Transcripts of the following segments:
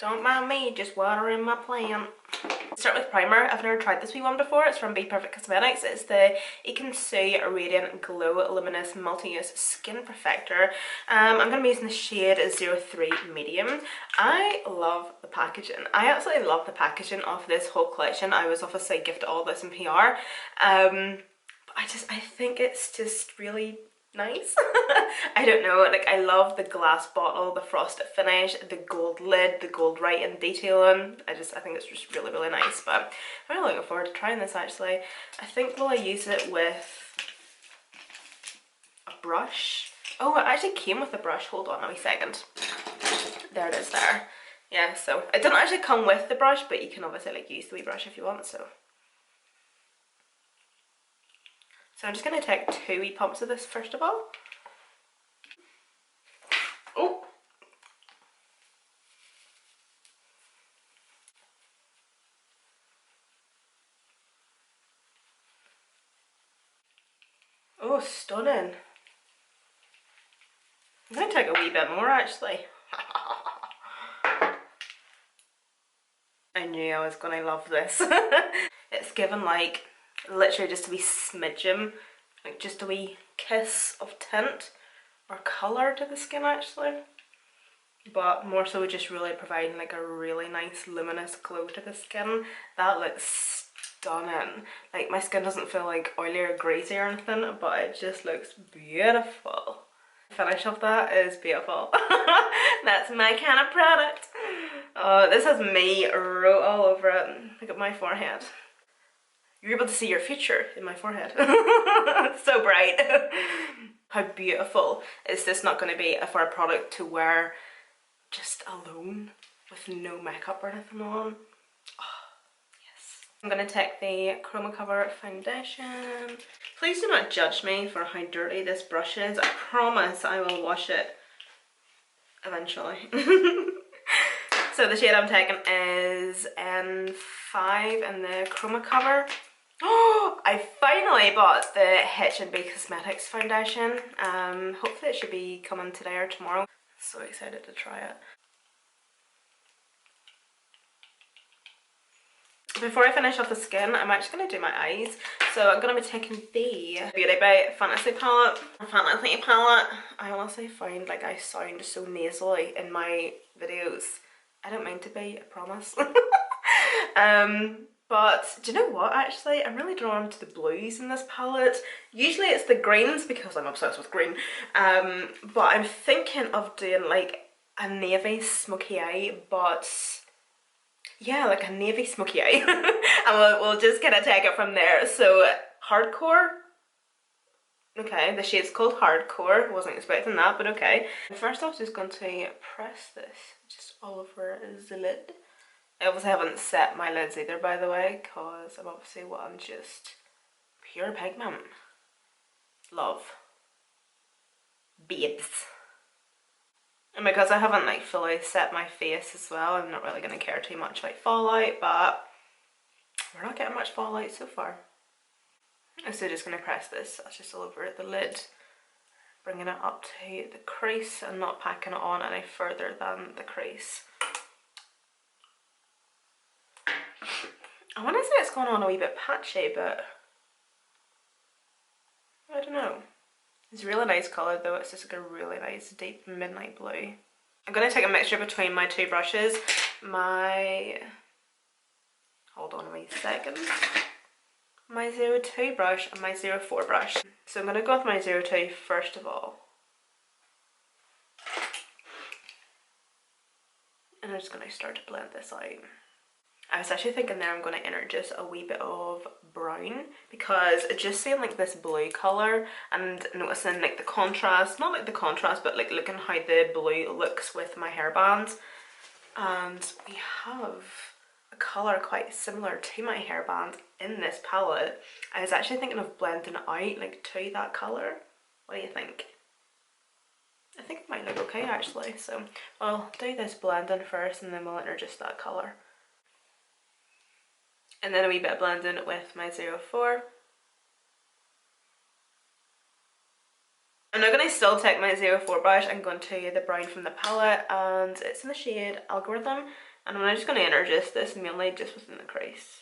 Don't mind me, just watering my plant. Start with primer. I've never tried this wee one before. It's from Be Perfect Cosmetics. It's the You Can See Radiant Glow Luminous Multi-Use Skin Perfector. I'm going to be using the shade 03 Medium. I love the packaging. I absolutely love the packaging of this whole collection. I was obviously gifted all this in PR. But I think it's just really nice. I don't know, like I love the glass bottle, the frosted finish, the gold lid, the gold writing detailing. I think it's just really, really nice. But I'm really looking forward to trying this actually. I think will I use it with a brush? Oh, it actually came with a brush. Hold on a wee second. There it is there. Yeah, so it didn't actually come with the brush, but you can obviously like use the wee brush if you want. So I'm just going to take 2 wee pumps of this first of all. Oh! Oh, stunning. I'm going to take a wee bit more actually. I knew I was going to love this. It's given like literally just a wee smidgen, like just a wee kiss of tint or colour to the skin actually, but more so just really providing like a really nice luminous glow to the skin. That looks stunning. Like my skin doesn't feel like oily or greasy or anything, but it just looks beautiful. The finish of that is beautiful. That's my kind of product. Oh, this has me wrote all over it. Look at my forehead. You're able to see your future in my forehead. It's so bright. How beautiful is this not going to be for a product to wear just alone with no makeup or anything on? Oh, yes. I'm going to take the Chroma Cover foundation. Please do not judge me for how dirty this brush is. I promise I will wash it eventually. So the shade I'm taking is N5 in the Chroma Cover. Oh, I finally bought the H&B Cosmetics foundation. Hopefully it should be coming today or tomorrow. So excited to try it. Before I finish off the skin, I'm actually going to do my eyes. So I'm going to be taking the Beauty by Fantasy palette. I honestly find like I sound so nasally in my videos. I don't mean to be, I promise. But do you know what actually? I'm really drawn to the blues in this palette. Usually it's the greens because I'm obsessed with green. But I'm thinking of doing like a navy smoky eye, but yeah, like a navy smoky eye. And we'll just kind of take it from there. So hardcore. Okay, the shade's called Hardcore. Wasn't expecting that, but okay. First off, just going to press this just all over the lid. I obviously haven't set my lids either, by the way, because I'm obviously wanting just pure pigment. Love. Babes. And because I haven't like fully set my face as well, I'm not really going to care too much about fallout, but we're not getting much fallout so far. So just going to press this, that's just all over the lid, bringing it up to the crease and not packing it on any further than the crease. I want to say it's going on a wee bit patchy, but I don't know. It's a really nice colour though, it's just like a really nice deep midnight blue. I'm going to take a mixture between my 2 brushes. Hold on a wee second. My 02 brush and my 04 brush. So I'm going to go with my 02 first of all. And I'm just going to start to blend this out. I was actually thinking there I'm going to introduce a wee bit of brown, because just seeing like this blue colour and noticing like the contrast, not like the contrast, but like looking how the blue looks with my hairbands. And we have a colour quite similar to my hairband in this palette. I was actually thinking of blending it out like to that colour. What do you think? I think it might look okay actually. So I'll do this blending first and then we'll introduce that colour. And then a wee bit of blending with my 04. I'm now going to still take my 04 brush and go into the brown from the palette, and it's in the shade Algorithm. And I'm just going to introduce this mainly just within the crease.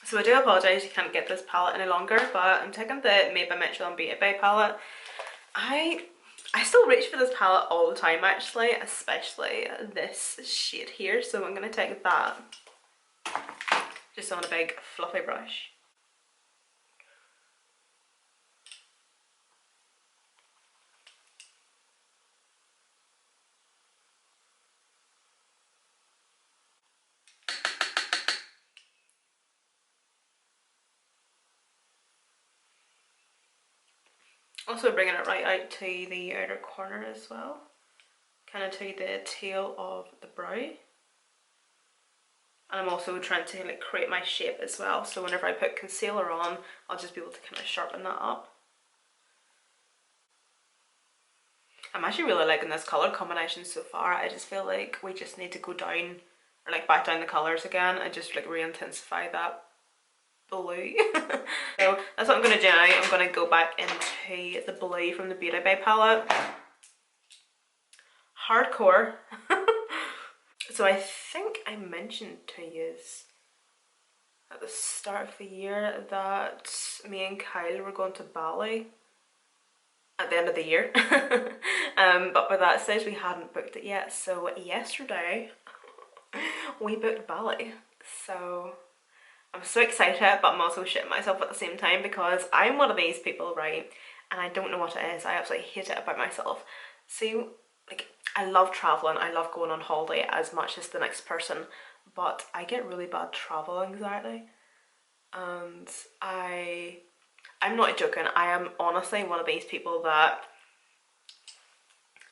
So I do apologise you can't get this palette any longer, but I'm taking the Made by Mitchell and Beauty Bay palette. I still reach for this palette all the time actually, especially this shade here, so I'm going to take that just on a big fluffy brush. Also bringing it right out to the outer corner as well, kind of to the tail of the brow. And I'm also trying to like create my shape as well, so whenever I put concealer on, I'll just be able to kind of sharpen that up. I'm actually really liking this colour combination so far. I just feel like we just need to go down, or like back down the colours again and just like re-intensify that blue. So that's what I'm going to do now. I'm going to go back into the blue from the Beauty Bay palette. Hardcore. So I think I mentioned to you at the start of the year that me and Kyle were going to Bali at the end of the year. But by that stage we hadn't booked it yet, so yesterday we booked Bali. So I'm so excited, but I'm also shitting myself at the same time because I'm one of these people, right, and I don't know what it is. I absolutely hate it about myself. So like, I love traveling, I love going on holiday as much as the next person, but I get really bad travel anxiety, and I'm not joking. I am honestly one of these people that,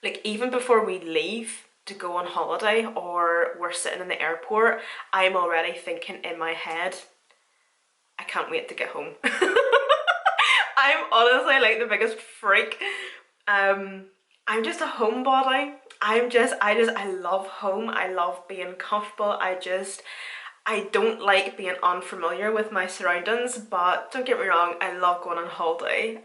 like, even before we leave to go on holiday or we're sitting in the airport, I'm already thinking in my head, I can't wait to get home. I'm honestly like the biggest freak. I'm just a homebody. I love home. I love being comfortable. I don't like being unfamiliar with my surroundings, but don't get me wrong, I love going on holiday.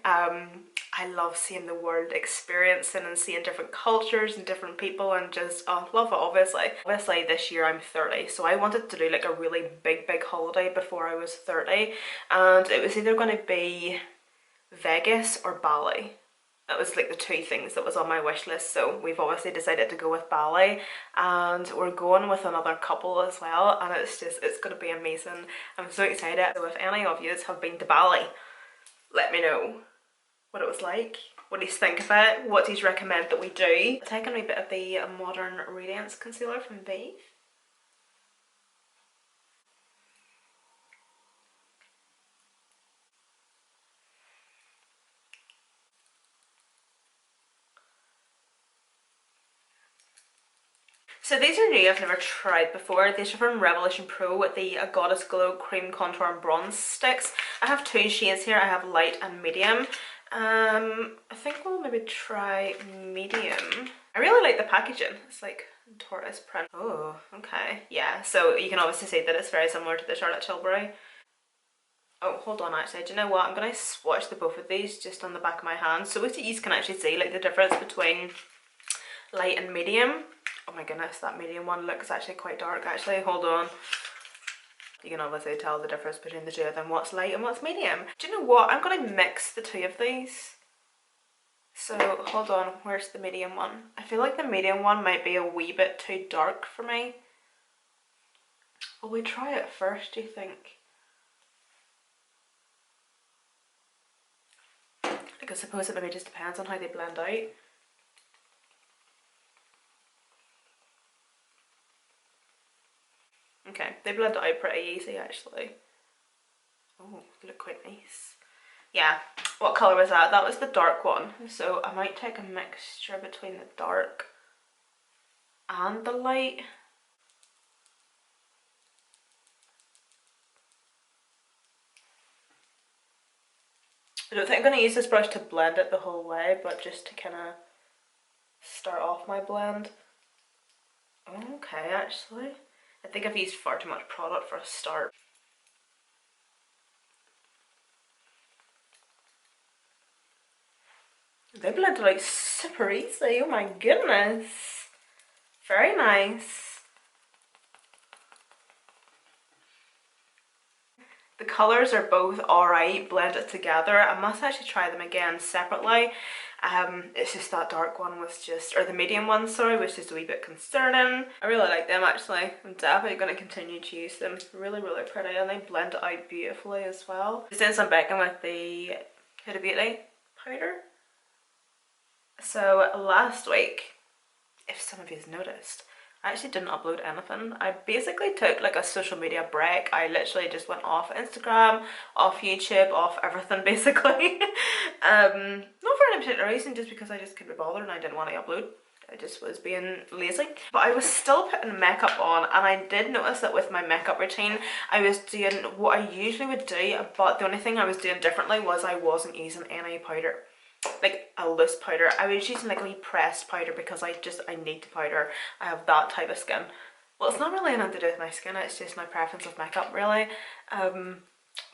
I love seeing the world, experiencing and seeing different cultures and different people, and just, oh, love it obviously. Obviously this year I'm 30, so I wanted to do like a really big holiday before I was 30, and it was either going to be Vegas or Bali. That was like the two things that was on my wish list, so we've obviously decided to go with Bali, and we're going with another couple as well, and it's going to be amazing. I'm so excited. So if any of you have been to Bali, let me know what it was like, what do you think of it, what do you recommend that we do. I've taken a bit of the Modern Radiance concealer from Vive. So these are new, I've never tried before. These are from Revolution Pro with the Goddess Glow Cream Contour and Bronze Sticks. I have two shades here. I have light and medium. I think we'll maybe try medium. I really like the packaging. It's like tortoise print. Oh, okay. Yeah, so you can obviously see that it's very similar to the Charlotte Tilbury. Oh, hold on actually. Do you know what? I'm going to swatch the both of these just on the back of my hand, so you can actually see like the difference between light and medium. Oh my goodness, that medium one looks actually quite dark actually. Hold on. You can obviously tell the difference between the two of them, what's light and what's medium. Do you know what? I'm going to mix the two of these. So hold on, where's the medium one? I feel like the medium one might be a wee bit too dark for me. Will we try it first, do you think? Like, I suppose it maybe just depends on how they blend out. Okay, they blend out pretty easy actually. Oh, they look quite nice. Yeah, what colour was that? That was the dark one. So I might take a mixture between the dark and the light. I don't think I'm going to use this brush to blend it the whole way, but just to kind of start off my blend. Okay, actually. I think I've used far too much product for a start. They blended out super easy, oh my goodness. Very nice. The colours are both alright blended together. I must actually try them again separately. It's just that dark one was just, or the medium one, sorry, was just a wee bit concerning. I really like them actually. I'm definitely going to continue to use them. Really, really pretty, and they blend out beautifully as well. Since I'm back with the Huda Beauty powder. So last week, if some of you's noticed, I actually didn't upload anything. I basically took like a social media break. I literally just went off Instagram, off YouTube, off everything basically. Not for any particular reason, just because I just couldn't be bothered and I didn't want to upload. I just was being lazy. But I was still putting makeup on, and I did notice that with my makeup routine, I was doing what I usually would do, but the only thing I was doing differently was I wasn't using any powder. Like a loose powder. I was using like a wee pressed powder because I need to powder. I have that type of skin. Well, it's not really anything to do with my skin, it's just my preference of makeup really.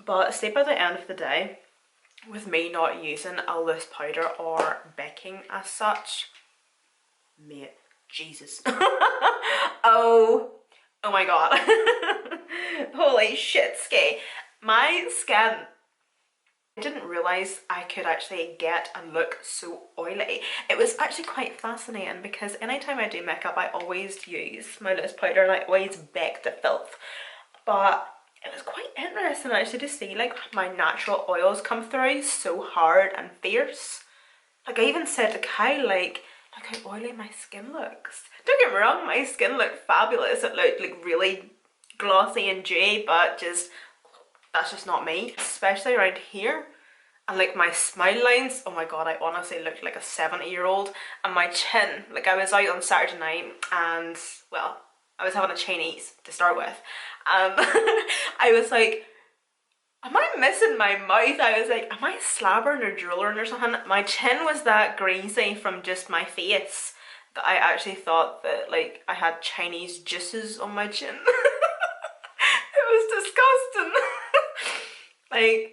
But say by the end of the day, with me not using a loose powder or baking as such, mate, Jesus. oh my god. Holy shit, ski. My skin, I didn't realise I could actually get and look so oily. It was actually quite fascinating because anytime I do makeup I always use my loose powder and I always bake the filth. But it was quite interesting actually to see like my natural oils come through so hard and fierce. Like I even said to Kai, like, look how oily my skin looks. Don't get me wrong, my skin looked fabulous. It looked like really glossy and dewy, but just that's just not me, especially around here. And like my smile lines, oh my god, I honestly looked like a 70-year-old. And my chin, like I was out on Saturday night and, well, I was having a Chinese to start with. I was like, am I missing my mouth? I was like, am I slabbering or drooling or something? My chin was that greasy from just my face that I actually thought that like I had Chinese juices on my chin. It was disgusting. Like,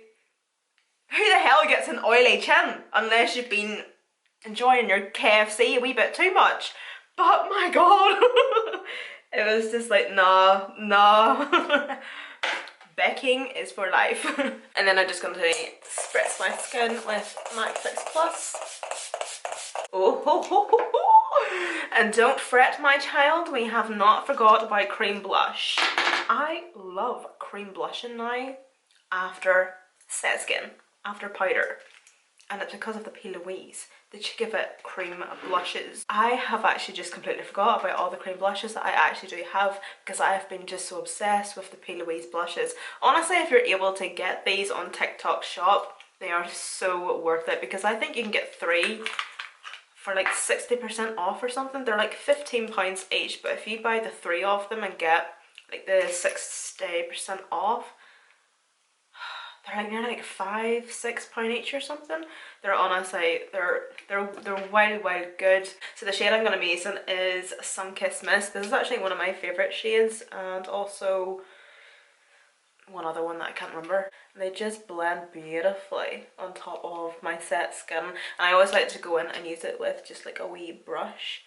who the hell gets an oily chin unless you've been enjoying your KFC a wee bit too much? But my god, it was just like, nah. Baking is for life. And then I'm just going to spritz my skin with MAC Fix Plus. Oh, ho, ho, ho, ho. And don't fret, my child, we have not forgot about cream blush. I love cream blushing now after set skin, after powder. And it's because of the P. Louise that you give it cream blushes. I have actually just completely forgot about all the cream blushes that I actually do have because I have been just so obsessed with the P. Louise blushes. Honestly, if you're able to get these on TikTok shop, they are so worth it because I think you can get 3 for like 60% off or something. They're like £15 each, but if you buy the 3 of them and get like the 60% off, they're like nearly like £5–6 each or something. They're honestly, they're wild good. So the shade I'm going to be using is Sun Kissed Mist. This is actually one of my favourite shades, and also one other one that I can't remember. They just blend beautifully on top of my set skin, and I always like to go in and use it with just like a wee brush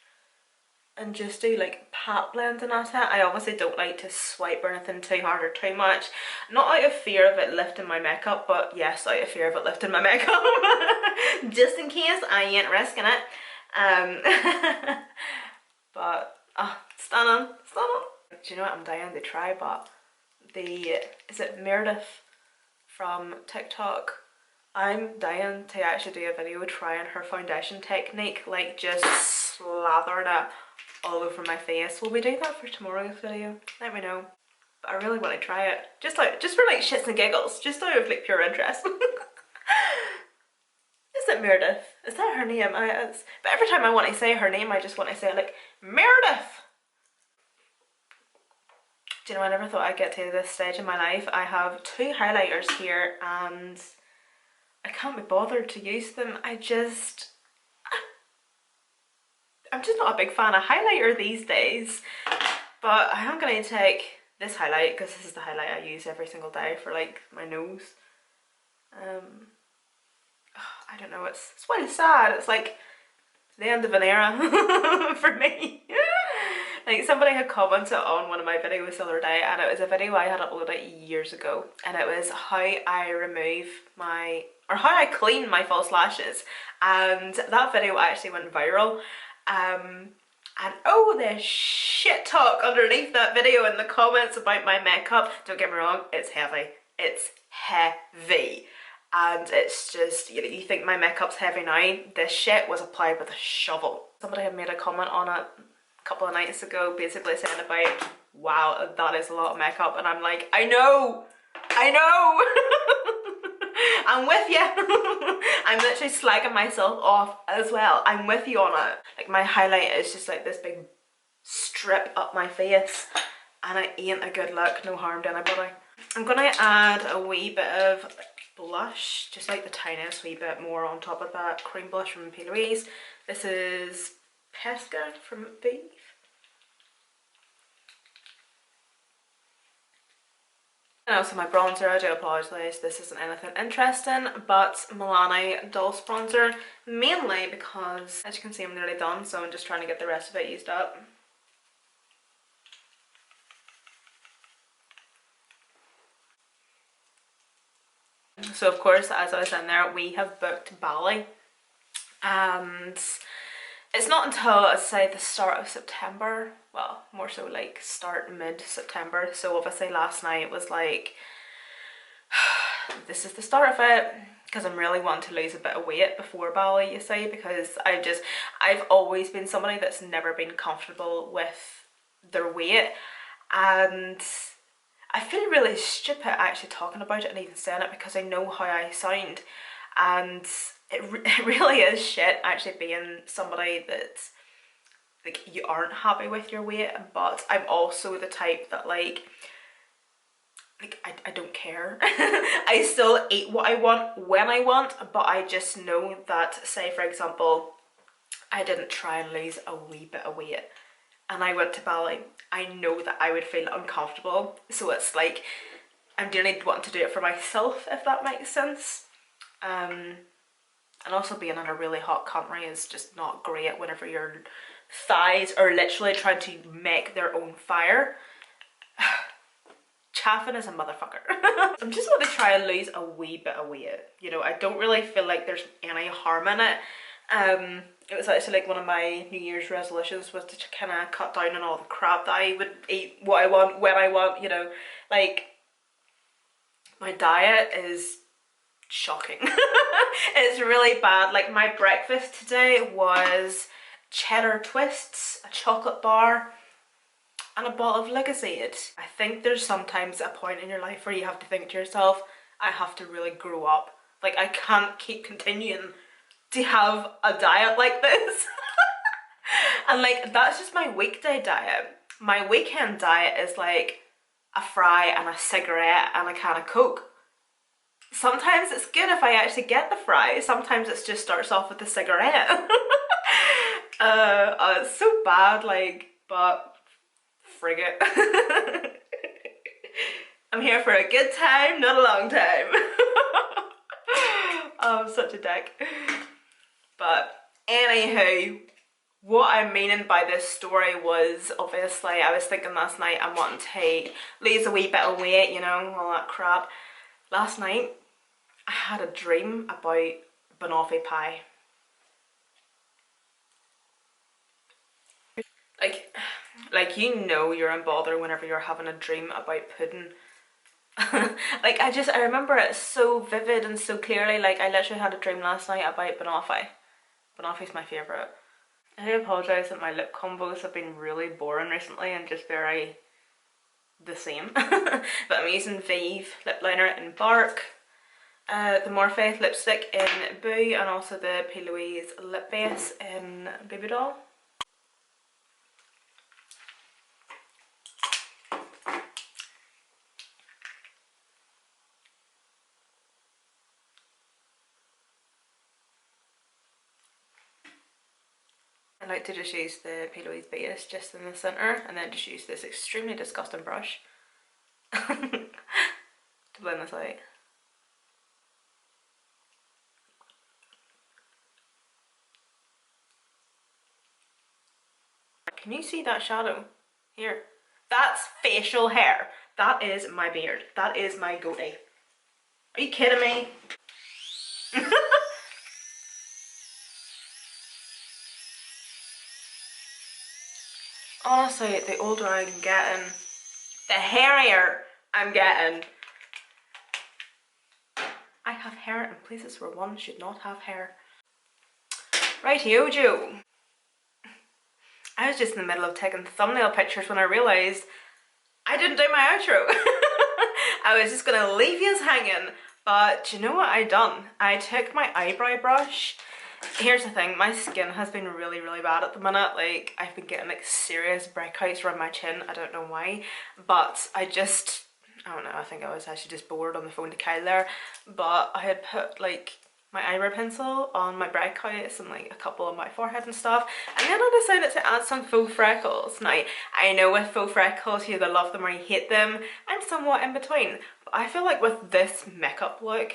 and just do like pat blending at it. I obviously don't like to swipe or anything too hard or too much. Not out of fear of it lifting my makeup, but yes, out of fear of it lifting my makeup. Just in case, I ain't risking it. But, stunning. Do you know what I'm dying to try? But is it Meredith from TikTok? I'm dying to actually do a video trying her foundation technique, like just slathering it all over my face. Will we do that for tomorrow's video? Let me know. But I really want to try it. Just for like shits and giggles. Just out of like pure interest. Is it Meredith? Is that her name? But every time I want to say her name, I just want to say like, Meredith! Do you know, I never thought I'd get to this stage in my life. I have 2 highlighters here and I can't be bothered to use them. I'm just not a big fan of highlighter these days. But I am going to take this highlight because this is the highlight I use every single day for like my nose. I don't know, it's really sad. It's like the end of an era for me. Like somebody had commented on one of my videos the other day, and it was a video I had uploaded years ago, and it was how I remove my, or how I clean my false lashes, and that video actually went viral. And oh, the shit talk underneath that video in the comments about my makeup. Don't get me wrong, it's heavy. It's heavy. And it's just, you know, you think my makeup's heavy now. This shit was applied with a shovel. Somebody had made a comment on it a couple of nights ago, basically saying about, wow, that is a lot of makeup. And I'm like, I know. I'm with you. I'm literally slagging myself off as well. I'm with you on it. Like my highlight is just like this big strip up my face, and it ain't a good look. No harm to anybody. I'm gonna add a wee bit of blush, just like the tiniest wee bit more on top of that cream blush from Enquiries. This is Pesca from Beef. And also my bronzer, I do apologise, this isn't anything interesting, but Milani Dulce bronzer, mainly because, as you can see, I'm nearly done, so I'm just trying to get the rest of it used up. So of course, as I was in there, we have booked Bali, and it's not until, I'd say, the start of September, well, more so like start mid-September, so obviously last night was like, this is the start of it, because I'm really wanting to lose a bit of weight before Bali, you see, because I've always been somebody that's never been comfortable with their weight, and I feel really stupid actually talking about it and even saying it, because I know how I sound, and it really is shit actually being somebody that's like, you aren't happy with your weight. But I'm also the type that like I don't care. I still eat what I want when I want, but I just know that, say for example, I didn't try and lose a wee bit of weight and I went to Bali, I know that I would feel uncomfortable. So it's like I'm really wanting to do it for myself, if that makes sense. And also being in a really hot country is just not great whenever your thighs are literally trying to make their own fire. Chaffing is a motherfucker. I'm just going to try and lose a wee bit of weight. You know, I don't really feel like there's any harm in it. It was actually like one of my New Year's resolutions was to kind of cut down on all the crap that I would eat, what I want, when I want, you know. Like, my diet is shocking. It's really bad. Like my breakfast today was cheddar twists, a chocolate bar, and a bottle of Lucozade. I think there's sometimes a point in your life where you have to think to yourself, I have to really grow up. Like I can't keep continuing to have a diet like this. And like that's just my weekday diet. My weekend diet is like a fry and a cigarette and a can of Coke. Sometimes it's good if I actually get the fry. Sometimes it just starts off with the cigarette. It's so bad, like, but frig it. I'm here for a good time, not a long time. Oh, I'm such a dick. But anywho, what I'm meaning by this story was, obviously, I was thinking last night I'm wanting to lose a wee bit of weight, you know, all that crap. Last night, I had a dream about banoffee pie. Like you know you're in bother whenever you're having a dream about pudding. Like I remember it so vivid and so clearly. Like I literally had a dream last night about banoffee. Banoffee's my favourite. I do apologise that my lip combos have been really boring recently and just very the same. But I'm using Vive lip liner in Bark, the Morphe lipstick in Boo, and also the P. Louise lip base in Baby Doll. I like to just use the P. Louise base just in the centre and then just use this extremely disgusting brush to blend this out. Can you see that shadow? Here. That's facial hair. That is my beard. That is my goatee. Are you kidding me? Honestly, the older I'm getting, the hairier I'm getting. I have hair in places where one should not have hair. Rightio, Joe. I was just in the middle of taking thumbnail pictures when I realised I didn't do my outro. I was just gonna leave yous hanging, but do you know what I done? I took my eyebrow brush. Here's the thing, my skin has been really, really bad at the minute. Like, I've been getting like serious breakouts around my chin. I don't know why, but I don't know, I think I was actually just bored on the phone to Kyle there, but I had put like my eyebrow pencil on my breakouts and like a couple on my forehead and stuff, and then I decided to add some faux freckles. Now, I know with faux freckles you either love them or you hate them. I'm somewhat in between, but I feel like with this makeup look,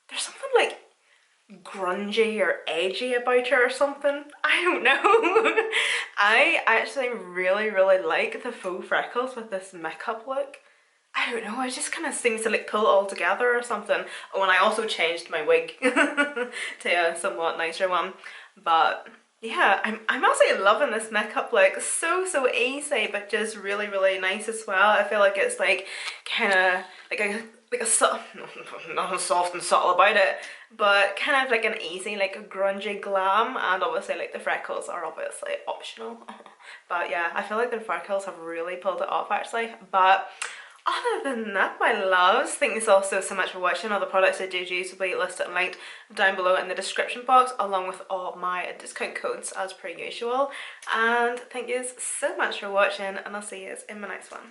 there's something like grungy or edgy about her or something. I don't know. I actually really, really like the faux freckles with this makeup look. I don't know, it just kind of seems to like pull it all together or something. Oh, and I also changed my wig to a somewhat nicer one. But yeah, I'm absolutely loving this makeup look. So easy, but just really, really nice as well. I feel like it's like kind of like a nothing soft and subtle about it, but kind of like an easy, like a grungy glam, and obviously like the freckles are obviously optional. But yeah, I feel like the freckles have really pulled it off actually. But other than that, my loves, thank you all so much for watching. All the products I do use will be listed and linked down below in the description box, along with all my discount codes as per usual. And thank you so much for watching, and I'll see you in my next one.